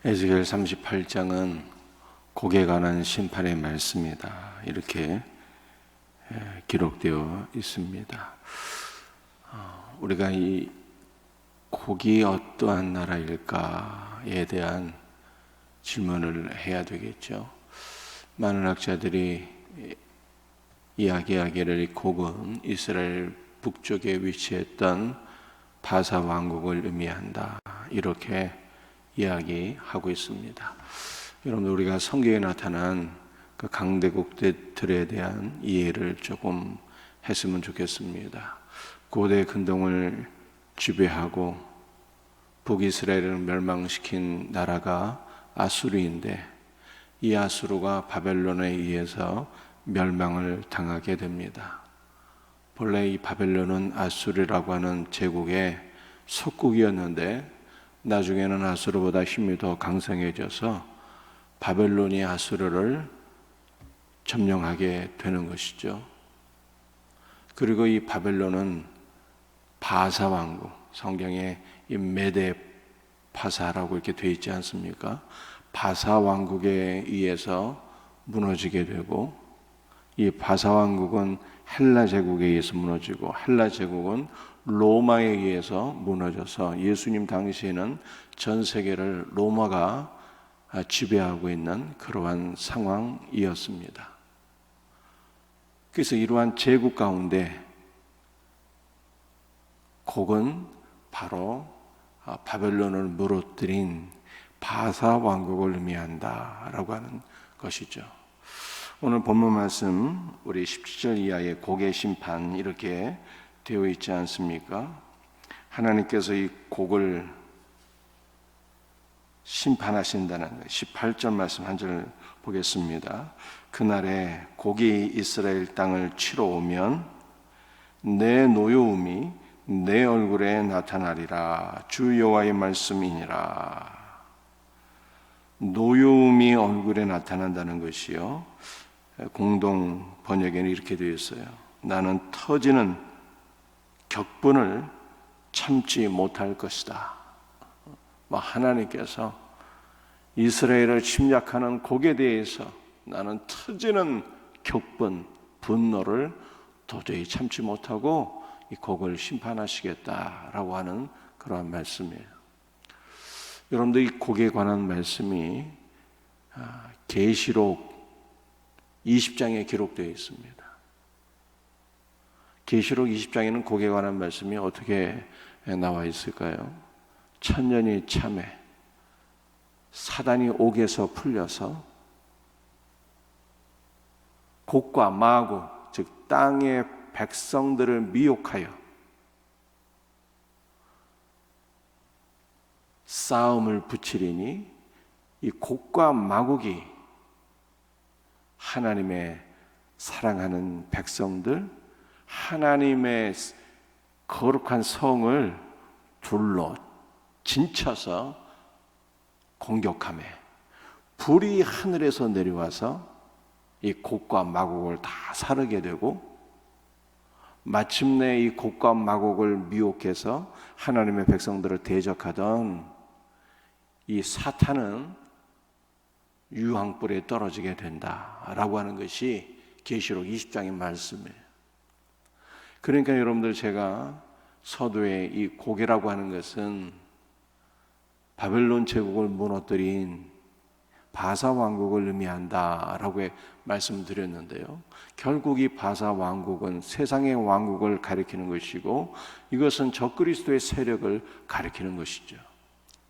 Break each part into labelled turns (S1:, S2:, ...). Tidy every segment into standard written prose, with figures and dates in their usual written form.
S1: 에스겔 38장은 곡에 관한 심판의 말씀이다, 이렇게 기록되어 있습니다. 우리가 이 곡이 어떠한 나라일까에 대한 질문을 해야 되겠죠. 많은 학자들이 이야기하기를 이 곡은 이스라엘 북쪽에 위치했던 바사 왕국을 의미한다, 이렇게 이야기하고 있습니다. 여러분, 우리가 성경에 나타난 그 강대국들에 대한 이해를 조금 했으면 좋겠습니다. 고대 근동을 지배하고 북이스라엘을 멸망시킨 나라가 아수르인데, 이 아수르가 바벨론에 의해서 멸망을 당하게 됩니다. 본래 이 바벨론은 아수르라고 하는 제국의 속국이었는데 나중에는 아수르보다 힘이 더 강성해져서 바벨론이 아수르를 점령하게 되는 것이죠. 그리고 이 바벨론은 바사 왕국, 성경에 이 메데 파사라고 이렇게 되어 있지 않습니까? 바사 왕국에 의해서 무너지게 되고, 이 바사 왕국은 헬라 제국에 의해서 무너지고, 헬라 제국은 로마에 의해서 무너져서 예수님 당시에는 전 세계를 로마가 지배하고 있는 그러한 상황이었습니다. 그래서 이러한 제국 가운데 곡은 바로 바벨론을 무너뜨린 바사 왕국을 의미한다라고 하는 것이죠. 오늘 본문 말씀 우리 17절 이하의 곡의 심판, 이렇게 되어 있지 않습니까? 하나님께서 이 곡을 심판하신다는 것. 18절 말씀 한 절 보겠습니다. 그날에 곡이 이스라엘 땅을 치러 오면 내 노여움이 내 얼굴에 나타나리라. 주 여호와의 말씀이니라. 노여움이 얼굴에 나타난다는 것이요, 공동 번역에는 이렇게 되어 있어요. 나는 터지는 격분을 참지 못할 것이다. 하나님께서 이스라엘을 침략하는 곡에 대해서 나는 터지는 격분, 분노를 도저히 참지 못하고 이 곡을 심판하시겠다라고 하는 그러한 말씀이에요. 여러분들, 이 곡에 관한 말씀이 계시록 20장에 기록되어 있습니다. 계시록 20장에는 곡에 관한 말씀이 어떻게 나와 있을까요? 천년이 참에 사단이 옥에서 풀려서 곡과 마곡, 즉 땅의 백성들을 미혹하여 싸움을 붙이리니, 이 곡과 마곡이 하나님의 사랑하는 백성들, 하나님의 거룩한 성을 둘러 진쳐서 공격하며 불이 하늘에서 내려와서 이 곡과 마곡을 다 사르게 되고, 마침내 이 곡과 마곡을 미혹해서 하나님의 백성들을 대적하던 이 사탄은 유황불에 떨어지게 된다라고 하는 것이 계시록 20장의 말씀이에요. 그러니까 여러분들, 제가 서두에 이 곡이라고 하는 것은 바벨론 제국을 무너뜨린 바사 왕국을 의미한다라고 말씀드렸는데요. 결국 이 바사 왕국은 세상의 왕국을 가리키는 것이고, 이것은 적그리스도의 세력을 가리키는 것이죠.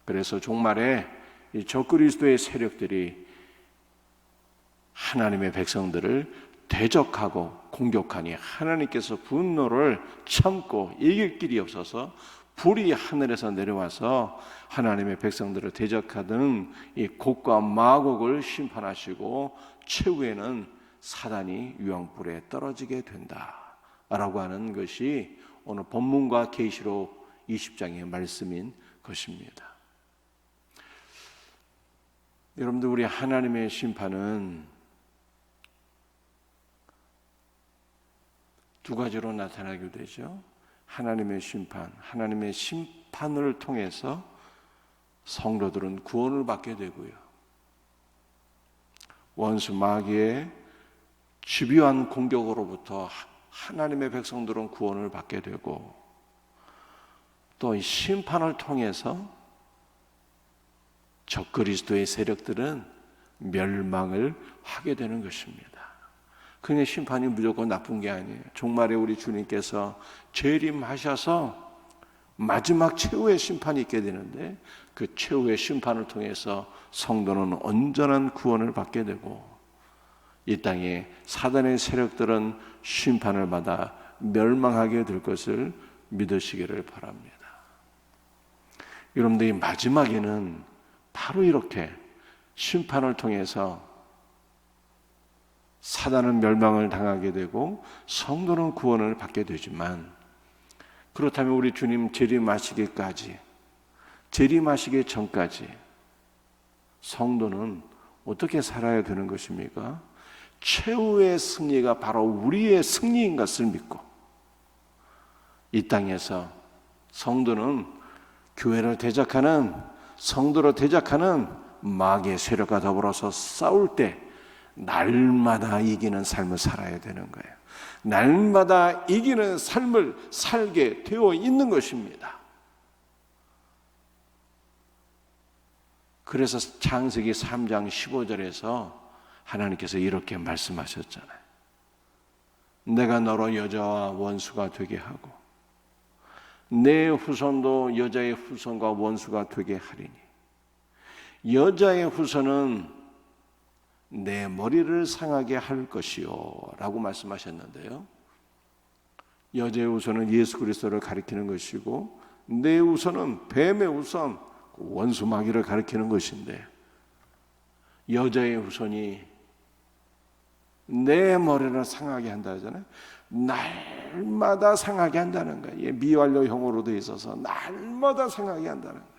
S1: 그래서 종말에 이 적그리스도의 세력들이 하나님의 백성들을 대적하고 공격하니 하나님께서 분노를 참고 이길 길이 없어서 불이 하늘에서 내려와서 하나님의 백성들을 대적하던 이 곡과 마곡을 심판하시고 최후에는 사단이 유황불에 떨어지게 된다라고 하는 것이 오늘 본문과 계시록 20장의 말씀인 것입니다. 여러분들, 우리 하나님의 심판은 두 가지로 나타나게 되죠. 하나님의 심판, 하나님의 심판을 통해서 성도들은 구원을 받게 되고요. 원수 마귀의 집요한 공격으로부터 하나님의 백성들은 구원을 받게 되고, 또 이 심판을 통해서 적그리스도의 세력들은 멸망을 하게 되는 것입니다. 그냥 심판이 무조건 나쁜 게 아니에요. 종말에 우리 주님께서 재림하셔서 마지막 최후의 심판이 있게 되는데, 그 최후의 심판을 통해서 성도는 온전한 구원을 받게 되고, 이 땅에 사단의 세력들은 심판을 받아 멸망하게 될 것을 믿으시기를 바랍니다. 여러분들이 마지막에는 바로 이렇게 심판을 통해서 사단은 멸망을 당하게 되고 성도는 구원을 받게 되지만, 그렇다면 우리 주님 재림하시기 전까지 성도는 어떻게 살아야 되는 것입니까? 최후의 승리가 바로 우리의 승리인 것을 믿고, 이 땅에서 성도는 교회를 대적하는, 성도로 대적하는 마귀의 세력과 더불어서 싸울 때 날마다 이기는 삶을 살아야 되는 거예요. 날마다 이기는 삶을 살게 되어 있는 것입니다. 그래서 창세기 3장 15절에서 하나님께서 이렇게 말씀하셨잖아요. 내가 너로 여자와 원수가 되게 하고 내 후손도 여자의 후손과 원수가 되게 하리니 여자의 후손은 내 머리를 상하게 할 것이요 라고 말씀하셨는데요, 여자의 후손은 예수 그리스도를 가리키는 것이고 내 후손은 뱀의 후손, 원수 마귀를 가리키는 것인데, 여자의 후손이 내 머리를 상하게 한다 하잖아요. 날마다 상하게 한다는 거예요. 미완료형으로 되어 있어서 날마다 상하게 한다는 거예요.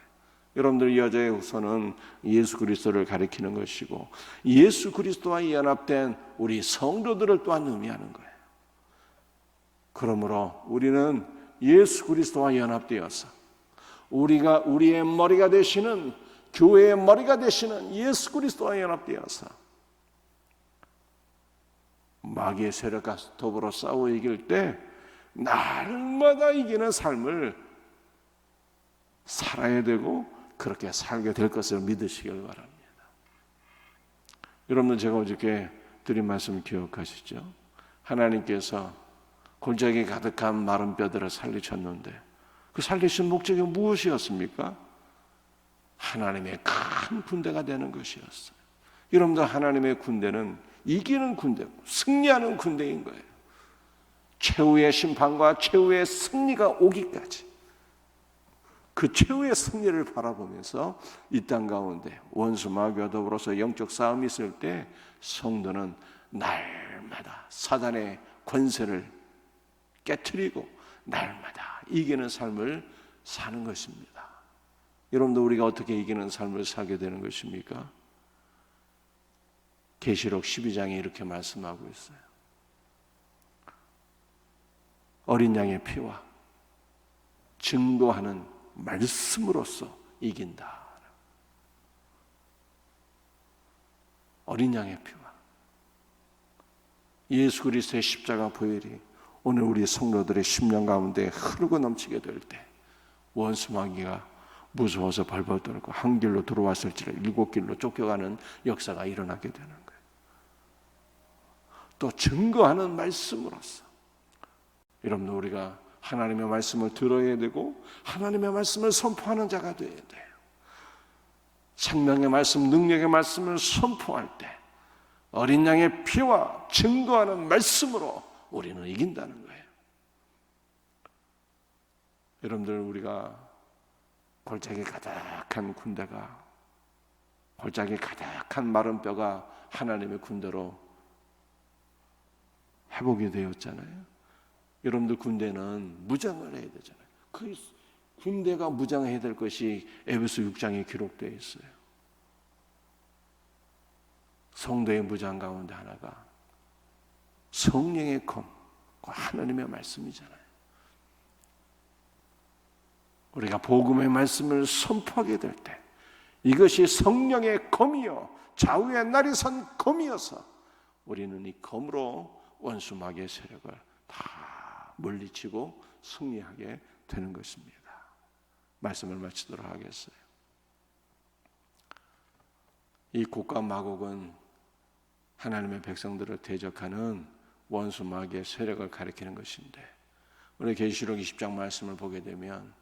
S1: 여러분들, 여자의 후손은 예수 그리스도를 가리키는 것이고 예수 그리스도와 연합된 우리 성도들을 또한 의미하는 거예요. 그러므로 우리는 예수 그리스도와 연합되어서 우리가 우리의 머리가 되시는, 교회의 머리가 되시는 예수 그리스도와 연합되어서 마귀의 세력과 더불어 싸워 이길 때 날마다 이기는 삶을 살아야 되고 그렇게 살게 될 것을 믿으시길 바랍니다. 여러분, 제가 어저께 드린 말씀 기억하시죠? 하나님께서 골짜기 가득한 마른 뼈들을 살리셨는데 그 살리신 목적이 무엇이었습니까? 하나님의 큰 군대가 되는 것이었어요. 여러분들, 하나님의 군대는 이기는 군대고 승리하는 군대인 거예요. 최후의 심판과 최후의 승리가 오기까지 그 최후의 승리를 바라보면서 이 땅 가운데 원수 마귀와 더불어서 영적 싸움이 있을 때 성도는 날마다 사단의 권세를 깨트리고 날마다 이기는 삶을 사는 것입니다. 여러분도 우리가 어떻게 이기는 삶을 살게 되는 것입니까? 계시록 12장에 이렇게 말씀하고 있어요. 어린 양의 피와 증거하는 말씀으로써 이긴다. 어린 양의 피와 예수 그리스도의 십자가 보혈이 오늘 우리 성도들의 심령 가운데 흐르고 넘치게 될 때 원수 마귀가 무서워서 벌벌 떨고 한 길로 들어왔을지라 일곱 길로 쫓겨가는 역사가 일어나게 되는 거예요. 또 증거하는 말씀으로써, 여러분, 우리가 하나님의 말씀을 들어야 되고 하나님의 말씀을 선포하는 자가 되어야 돼요. 생명의 말씀, 능력의 말씀을 선포할 때 어린 양의 피와 증거하는 말씀으로 우리는 이긴다는 거예요. 여러분들, 우리가 골짜기 가득한 군대가, 골짜기 가득한 마른 뼈가 하나님의 군대로 회복이 되었잖아요. 여러분들, 군대는 무장을 해야 되잖아요. 그 군대가 무장해야 될 것이 에베소 6장에 기록되어 있어요. 성도의 무장 가운데 하나가 성령의 검, 하나님의 말씀이잖아요. 우리가 복음의 말씀을 선포하게 될 때 이것이 성령의 검이요 좌우의 날이 선 검이어서 우리는 이 검으로 원수 마귀의 세력을 다 물리치고 승리하게 되는 것입니다. 말씀을 마치도록 하겠어요. 이 곡과 마곡은 하나님의 백성들을 대적하는 원수 마귀의 세력을 가리키는 것인데, 우리 계시록 20장 말씀을 보게 되면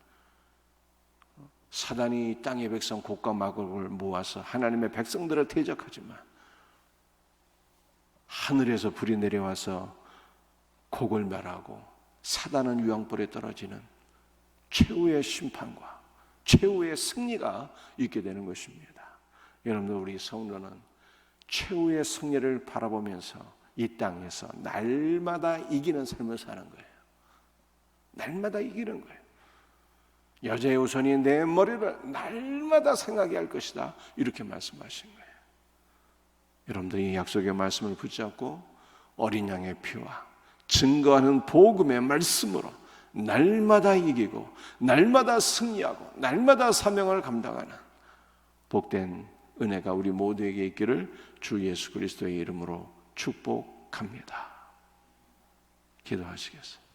S1: 사단이 땅의 백성 곡과 마곡을 모아서 하나님의 백성들을 대적하지만 하늘에서 불이 내려와서 곡을 멸하고 사단은 유황불에 떨어지는 최후의 심판과 최후의 승리가 있게 되는 것입니다. 여러분들, 우리 성도는 최후의 승리를 바라보면서 이 땅에서 날마다 이기는 삶을 사는 거예요. 날마다 이기는 거예요. 여자의 우선이 내 머리를 날마다 생각해야 할 것이다, 이렇게 말씀하신 거예요. 여러분들, 이 약속의 말씀을 붙잡고 어린 양의 피와 증거하는 복음의 말씀으로 날마다 이기고 날마다 승리하고 날마다 사명을 감당하는 복된 은혜가 우리 모두에게 있기를 주 예수 그리스도의 이름으로 축복합니다. 기도하시겠습니다.